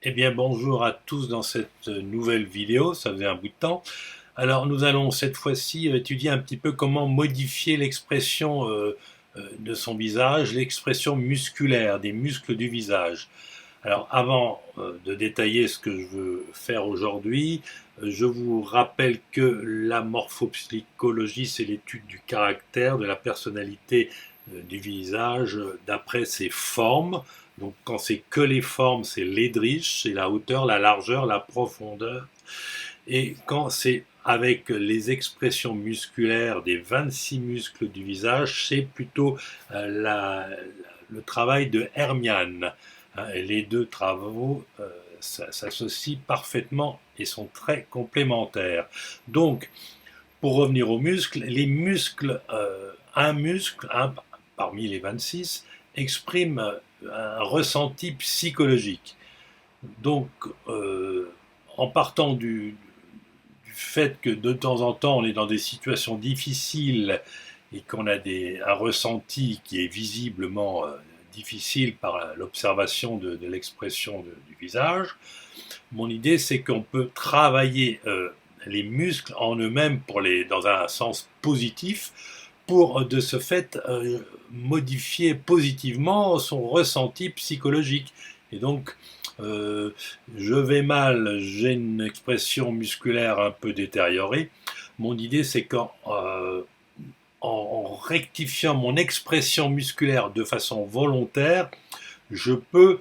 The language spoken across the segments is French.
Eh bien, bonjour à tous dans cette nouvelle vidéo, ça faisait un bout de temps. Alors, nous allons cette fois-ci étudier un petit peu comment modifier l'expression de son visage, l'expression musculaire des muscles du visage. Alors, avant de détailler ce que je veux faire aujourd'hui, je vous rappelle que la morphopsychologie, c'est l'étude du caractère, de la personnalité du visage d'après ses formes. Donc, quand c'est que les formes, c'est l'Ehrlich, c'est la hauteur, la largeur, la profondeur. Et quand c'est avec les expressions musculaires des 26 muscles du visage, c'est plutôt le travail de Hermian. Et les deux travaux s'associent parfaitement et sont très complémentaires. Donc, pour revenir aux muscles, les muscles, un parmi les 26, exprime un ressenti psychologique. Donc, en partant du fait que de temps en temps on est dans des situations difficiles et qu'on a un ressenti qui est visiblement difficile par l'observation de l'expression du visage, mon idée c'est qu'on peut travailler les muscles en eux-mêmes dans un sens positif pour de ce fait modifier positivement son ressenti psychologique. Et donc, je vais mal, j'ai une expression musculaire un peu détériorée. Mon idée, c'est en rectifiant mon expression musculaire de façon volontaire, je peux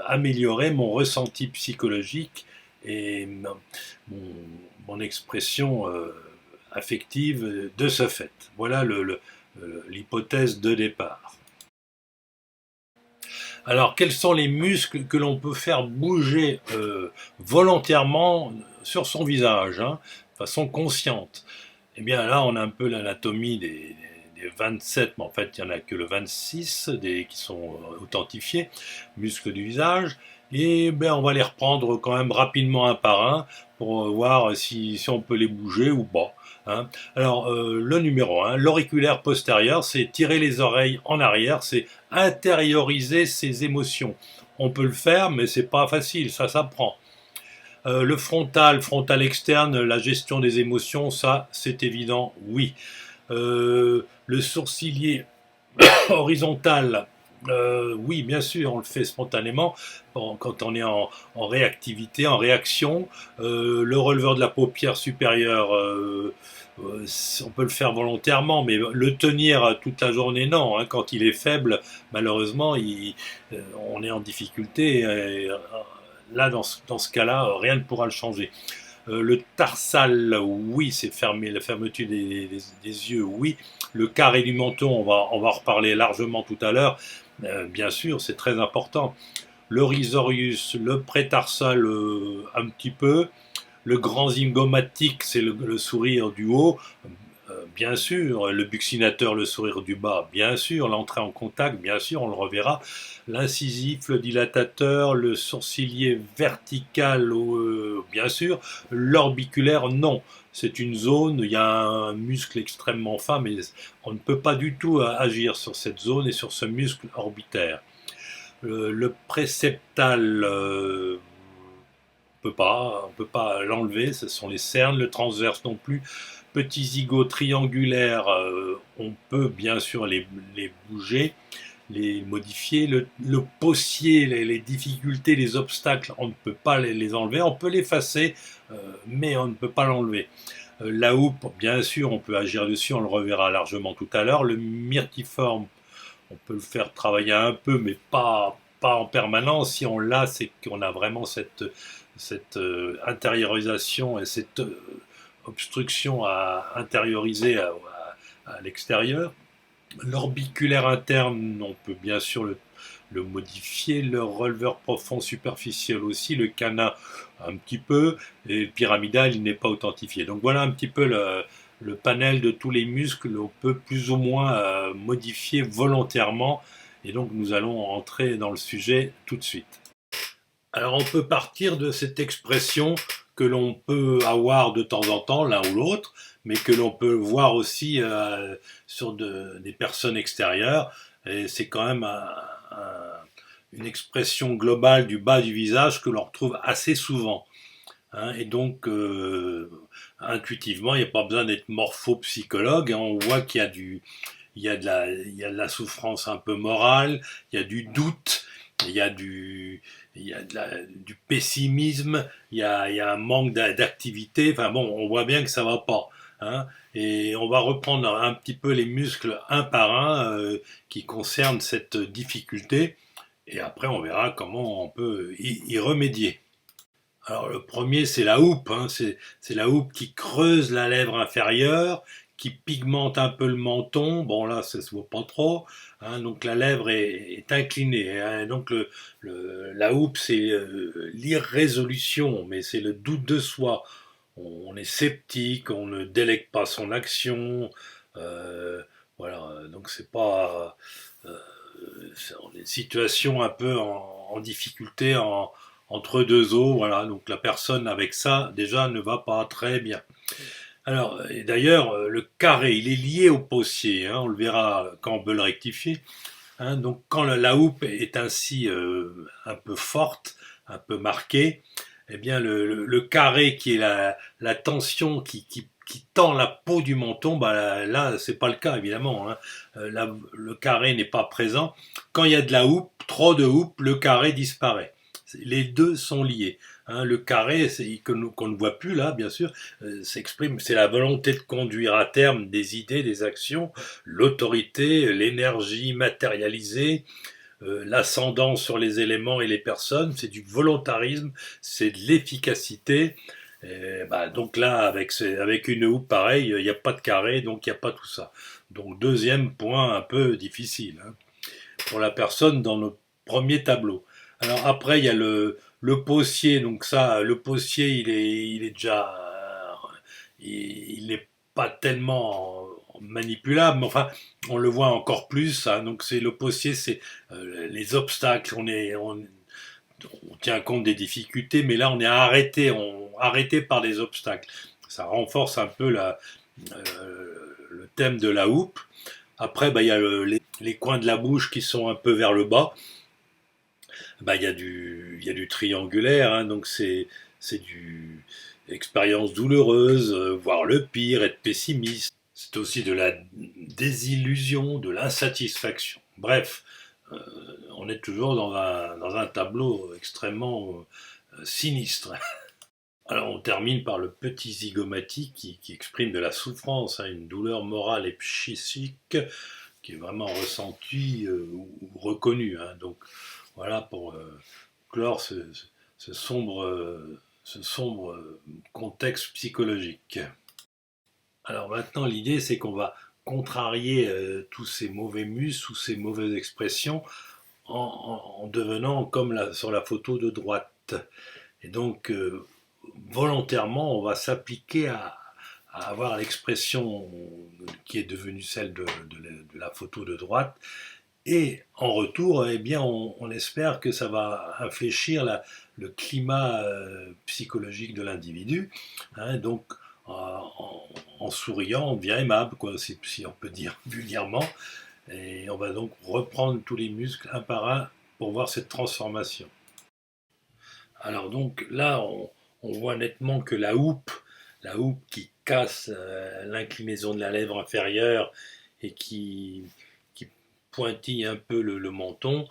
améliorer mon ressenti psychologique et mon, mon expression affective de ce fait. Voilà l'hypothèse de départ. Alors, quels sont les muscles que l'on peut faire bouger volontairement sur son visage, de façon consciente? Eh bien, là, on a un peu l'anatomie des 27, mais en fait, il n'y en a que le 26 qui sont authentifiés, muscles du visage. Et ben, on va les reprendre quand même rapidement un par un pour voir si on peut les bouger ou pas. Alors, le numéro 1, l'auriculaire postérieur, c'est tirer les oreilles en arrière, c'est intérioriser ses émotions. On peut le faire, mais c'est pas facile, ça s'apprend. Le frontal externe, la gestion des émotions, ça c'est évident, oui. Le sourcilier horizontal, oui, bien sûr, on le fait spontanément quand on est en réactivité, en réaction. Le releveur de la paupière supérieure, on peut le faire volontairement, mais le tenir toute la journée, non. Quand il est faible, malheureusement, on est en difficulté. Et, là, dans ce cas-là, rien ne pourra le changer. Le tarsal, oui, c'est fermé, la fermeture des yeux, oui. Le carré du menton, on va en reparler largement tout à l'heure. Bien sûr, c'est très important. Le risorius, le prétarsal, un petit peu. Le grand zygomatique, c'est le sourire du haut, bien sûr. Le buccinateur, le sourire du bas, bien sûr. L'entrée en contact, bien sûr, on le reverra. L'incisif, le dilatateur, le sourcilier vertical, bien sûr. L'orbiculaire, non. C'est une zone, il y a un muscle extrêmement fin, mais on ne peut pas du tout agir sur cette zone et sur ce muscle orbitaire. Le préceptal, on peut pas l'enlever, ce sont les cernes, le transverse non plus. Petits zigots triangulaires, on peut bien sûr les bouger, les modifier. Le possier, les difficultés, les obstacles, on ne peut pas les enlever. On peut l'effacer, mais on ne peut pas l'enlever. La houppe, bien sûr, on peut agir dessus, on le reverra largement tout à l'heure. Le myrtiforme, on peut le faire travailler un peu, mais pas en permanence. Si on l'a, c'est qu'on a vraiment cette intériorisation et cette obstruction à intérioriser à l'extérieur. L'orbiculaire interne, on peut bien sûr le modifier, le releveur profond superficiel aussi, le canin un petit peu, et le pyramidal, il n'est pas authentifié. Donc voilà un petit peu le panel de tous les muscles, on peut plus ou moins modifier volontairement, et donc nous allons entrer dans le sujet tout de suite. Alors on peut partir de cette expression que l'on peut avoir de temps en temps, l'un ou l'autre, mais que l'on peut voir aussi sur des personnes extérieures. Et c'est quand même une expression globale du bas du visage que l'on retrouve assez souvent. Hein, et donc, intuitivement, il n'y a pas besoin d'être morphopsychologue. Hein, on voit qu'il y a il y a de la souffrance un peu morale, il y a du doute, il y a du pessimisme, il y a un manque d'activité. Enfin bon, on voit bien que ça va pas. Hein, et on va reprendre un petit peu les muscles un par un qui concernent cette difficulté. Et après, on verra comment on peut y remédier. Alors le premier, c'est la houppe. Hein. C'est la houppe qui creuse la lèvre inférieure, qui pigmente un peu le menton. Bon là, ça se voit pas trop. Hein. Donc la lèvre est inclinée. Hein. Donc la houppe, c'est l'irrésolution, mais c'est le doute de soi. On est sceptique, on ne délègue pas son action. Euh, voilà, donc c'est pas... on est une situation un peu en difficulté, entre deux eaux, voilà, donc la personne avec ça déjà ne va pas très bien. Alors, et d'ailleurs, le carré, il est lié au possier, hein, on le verra quand on veut le rectifier. Hein, donc quand la houppe est ainsi un peu forte, un peu marquée, eh bien le carré qui est la tension qui tend la peau du menton, bah là c'est pas le cas évidemment. Hein. Le carré n'est pas présent. Quand il y a de la houppe, trop de houppe, le carré disparaît. Les deux sont liés. Hein, le carré, qu'on ne voit plus là, bien sûr, s'exprime, c'est la volonté de conduire à terme des idées, des actions, l'autorité, l'énergie matérialisée, l'ascendant sur les éléments et les personnes, c'est du volontarisme, c'est de l'efficacité. Et bah, donc là, avec une houppe pareille, il n'y a pas de carré, donc il n'y a pas tout ça. Donc deuxième point un peu difficile hein, pour la personne dans le premier tableau. Alors après, il y a le possier, donc ça, le possier, il est déjà, il n'est pas tellement manipulable, mais enfin, on le voit encore plus. Hein, donc c'est le possier, c'est les obstacles. On tient compte des difficultés, mais là, on est arrêté par des obstacles. Ça renforce un peu le thème de la houppe. Après, bah, il y a les coins de la bouche qui sont un peu vers le bas. Bah, il y a du triangulaire, hein, donc c'est du expérience douloureuse, voire le pire, être pessimiste. C'est aussi de la désillusion, de l'insatisfaction. Bref, euh, on est toujours dans un tableau extrêmement sinistre. Alors on termine par le petit zygomatique qui exprime de la souffrance, hein, une douleur morale et psychique qui est vraiment ressentie ou reconnue. Hein. Donc voilà pour clore ce sombre contexte psychologique. Alors maintenant, l'idée, c'est qu'on va contrarier tous ces mauvais muscles, toutes ces mauvaises expressions, en devenant comme sur la photo de droite. Et donc, volontairement, on va s'appliquer à avoir l'expression qui est devenue celle de la photo de droite. Et en retour, eh bien, on espère que ça va infléchir le climat psychologique de l'individu. Hein, donc, en souriant, on devient aimable, quoi, si on peut dire vulgairement. Et on va donc reprendre tous les muscles un par un pour voir cette transformation. Alors donc là, on voit nettement que la houppe qui casse l'inclinaison de la lèvre inférieure et qui pointille un peu le menton,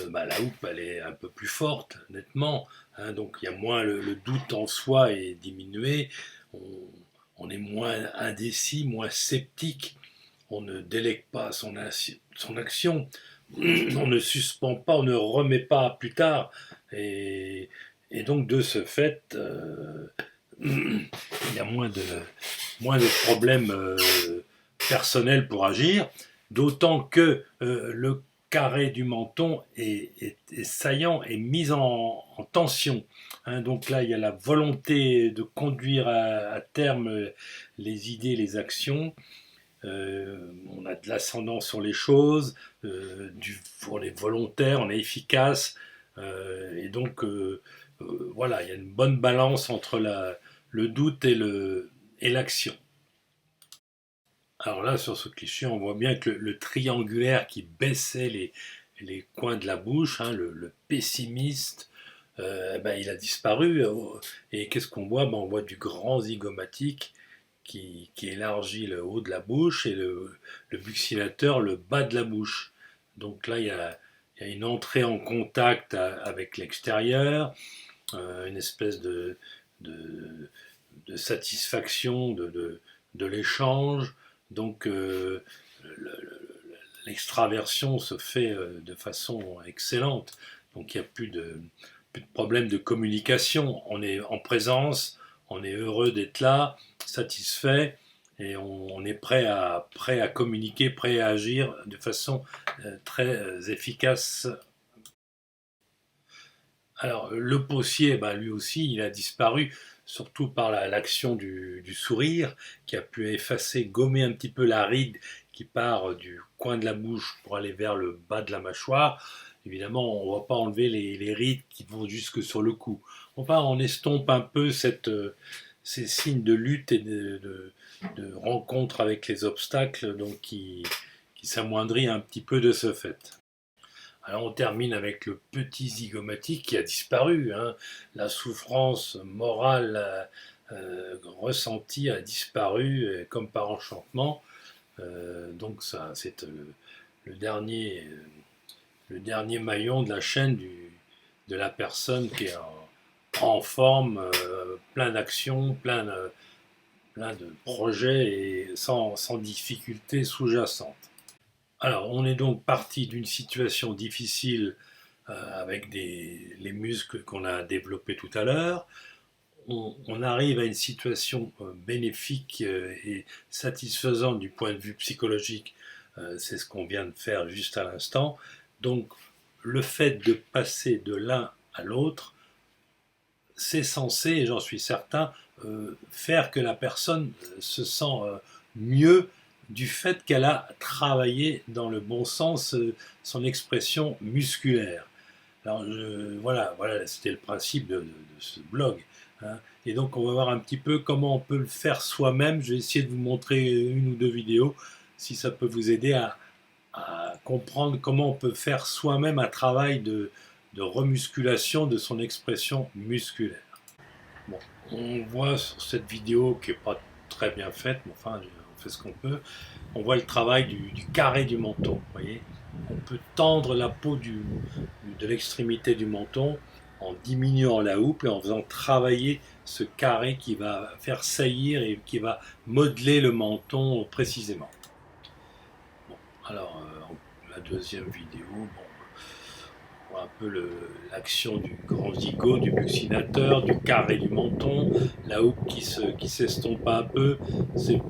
bah, la houppe elle est un peu plus forte, nettement. Hein, donc il y a moins le doute en soi est diminué, on, on est moins indécis, moins sceptique, on ne délègue pas son action, on ne suspend pas, on ne remet pas plus tard. Et, et donc de ce fait, il y a moins de problèmes personnels pour agir, d'autant que le carré du menton est saillant, est mis en tension. Hein, donc là, il y a la volonté de conduire à terme les idées, les actions. On a de l'ascendant sur les choses, on est volontaire, on est efficace, et donc voilà, il y a une bonne balance entre le doute et l'action. Alors là, sur ce cliché, on voit bien que le triangulaire qui baissait les coins de la bouche, hein, le pessimiste, il a disparu. Et qu'est-ce qu'on voit? On voit du grand zygomatique qui élargit le haut de la bouche et le buccinateur le bas de la bouche. Donc là, il y a une entrée en contact avec l'extérieur, une espèce de, de satisfaction de l'échange. Donc l'extraversion se fait de façon excellente. Donc il n'y a plus de problème de communication. On est en présence, on est heureux d'être là, satisfait, et on est prêt à communiquer, prêt à agir de façon très efficace. Alors, le Possier, lui aussi, il a disparu, surtout par l'action du sourire, qui a pu effacer, gommer un petit peu la ride qui part du coin de la bouche pour aller vers le bas de la mâchoire. Évidemment, on ne va pas enlever les rides qui vont jusque sur le cou. Enfin, on estompe un peu ces signes de lutte et de rencontre avec les obstacles, donc qui s'amoindrit un petit peu de ce fait. Alors on termine avec le petit zygomatique qui a disparu, hein. La souffrance morale ressentie a disparu comme par enchantement. Donc ça, c'est le dernier maillon de la chaîne de la personne qui est en forme, plein d'actions, plein de projets et sans difficulté sous-jacente. Alors, on est donc parti d'une situation difficile avec les muscles qu'on a développés tout à l'heure. On arrive à une situation bénéfique et satisfaisante du point de vue psychologique. C'est ce qu'on vient de faire juste à l'instant. Donc, le fait de passer de l'un à l'autre, c'est censé, et j'en suis certain, faire que la personne se sent mieux du fait qu'elle a travaillé dans le bon sens son expression musculaire. Alors voilà, c'était le principe de ce blog, hein. Et donc on va voir un petit peu comment on peut le faire soi-même. Je vais essayer de vous montrer une ou deux vidéos si ça peut vous aider à comprendre comment on peut faire soi-même un travail de remusculation de son expression musculaire. Bon, on voit sur cette vidéo qui n'est pas très bien faite, mais enfin, on fait ce qu'on peut. On voit le travail du carré du menton. Vous voyez, on peut tendre la peau de l'extrémité du menton en diminuant la houppe et en faisant travailler ce carré qui va faire saillir et qui va modeler le menton précisément. Bon, alors, la deuxième vidéo, on voit un peu l'action du grand zygote, du buccinateur, du carré du menton, la houppe qui s'estompe un peu. C'est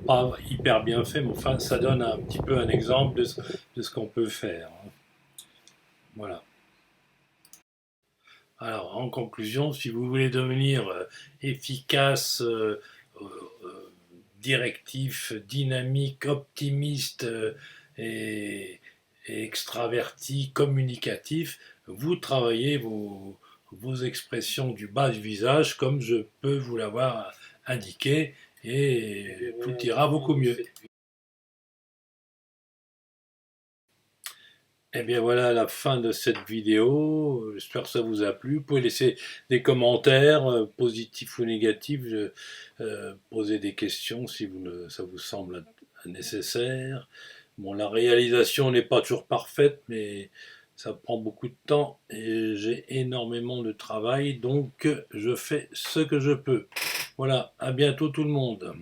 pas hyper bien fait, mais enfin, ça donne un petit peu un exemple de ce qu'on peut faire. Voilà. Alors, en conclusion, si vous voulez devenir efficace, directif, dynamique, optimiste et extraverti, communicatif, vous travaillez vos expressions du bas du visage comme je peux vous l'avoir indiqué et tout ira beaucoup mieux. Eh bien voilà la fin de cette vidéo, j'espère que ça vous a plu. Vous pouvez laisser des commentaires, positifs ou négatifs, poser des questions si ça vous semble nécessaire. Bon, la réalisation n'est pas toujours parfaite, mais ça prend beaucoup de temps et j'ai énormément de travail, donc je fais ce que je peux. Voilà, à bientôt tout le monde.